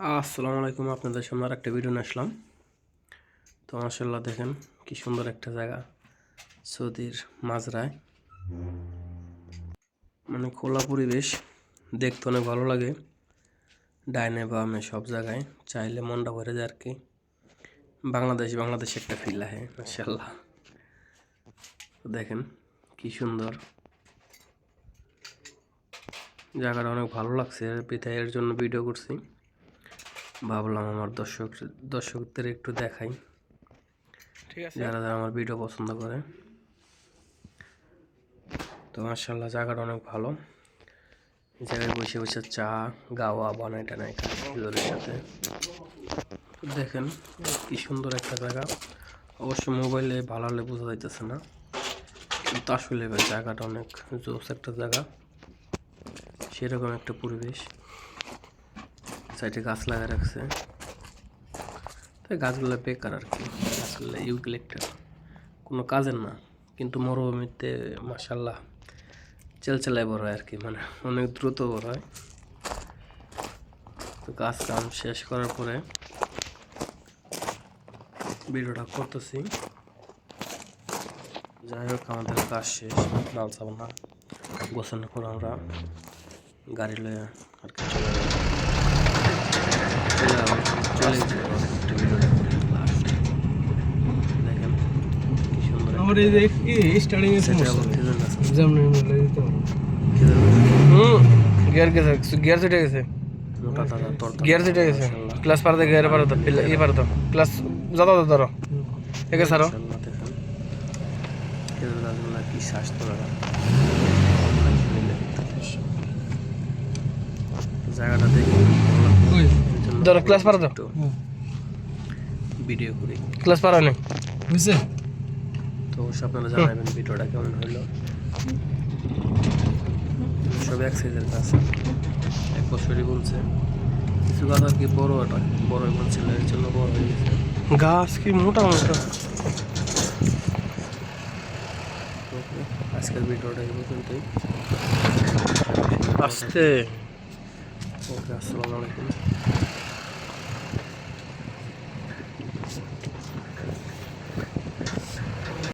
আসসালামু আলাইকুম, আপনাদের সামনে আর একটা ভিডিও নিয়ে আসলাম। তো মাশাআল্লাহ দেখেন কি সুন্দর একটা জায়গা, সৌদির মাজরায়, মানে খোলা পরিবেশ, দেখতে অনেক ভালো লাগে। ডাইনে বামে সব জায়গায় চাইলে মনটা ভরে যায় আর কি। বাংলাদেশ একটা ফিল আহে মাশাআল্লাহ। তো দেখেন কি সুন্দর জায়গাটা, অনেক ভালো লাগছে, এর জন্য ভিডিও করছি। ভাবলাম আমার দর্শকদের একটু দেখাই, ঠিক আছে, যারা আমার ভিডিও পছন্দ করে। তো মাশাআল্লাহ জায়গাটা অনেক ভালো। এই জায়গায় বসে বসে চা গাওয়া বানাই টানাই খেজুরের সাথে। দেখেন কি সুন্দর একটা জায়গা। অবশ্য মোবাইলে ভালো হলে বোঝা যাইতেছে না, কিন্তু আসলে জায়গাটা অনেক জোস একটা জায়গা, সেরকম একটা পরিবেশ। সাইডে গাছ লাগা রাখছে, তাই গাছগুলো বেকার আর কি, গাছগুলো ইউক্যালিপটাস কোনো কাজের না, কিন্তু মরুভূমিতে মাশাআল্লাহ চেলচেলায় বড় হয় আর কি, মানে অনেক দ্রুত বড় হয়। তো কাজ কাম শেষ করার পরে ভিডিওটা করতেছি। যাই হোক, আমাদের কাজ শেষ, লাল সাবানা গোছানোর পর আমরা গাড়ি লয়ে আর কি চলে যাবো। দেখেন কি সুন্দর গিয়ার ছুটে গেছে, গিয়ার ছুটে গেছে, ক্লাস পারতে গিয়ার পারতো ই পারতো ক্লাস যত ধরো ঠিক আছে। আরো কি স্বাস্থ্য জায়গাটা দেখে ধরো ক্লাস পারতো ভিডিও করি, ক্লাস পারা নেই বুঝছে। তো অবশ্যই আপনারা জানাবেন ভিডিওটা কেমন হলো। সব এক সাইজের গাছ, এক বছরই বলছে, কিছু গাছ আর কি বড় বলছিল, এর জন্য বড় হয়ে গেছে গাছ, কি মোটা মোটা। আজকের ভিডিওটা এই পর্যন্তই। আসসালামু আলাইকুম।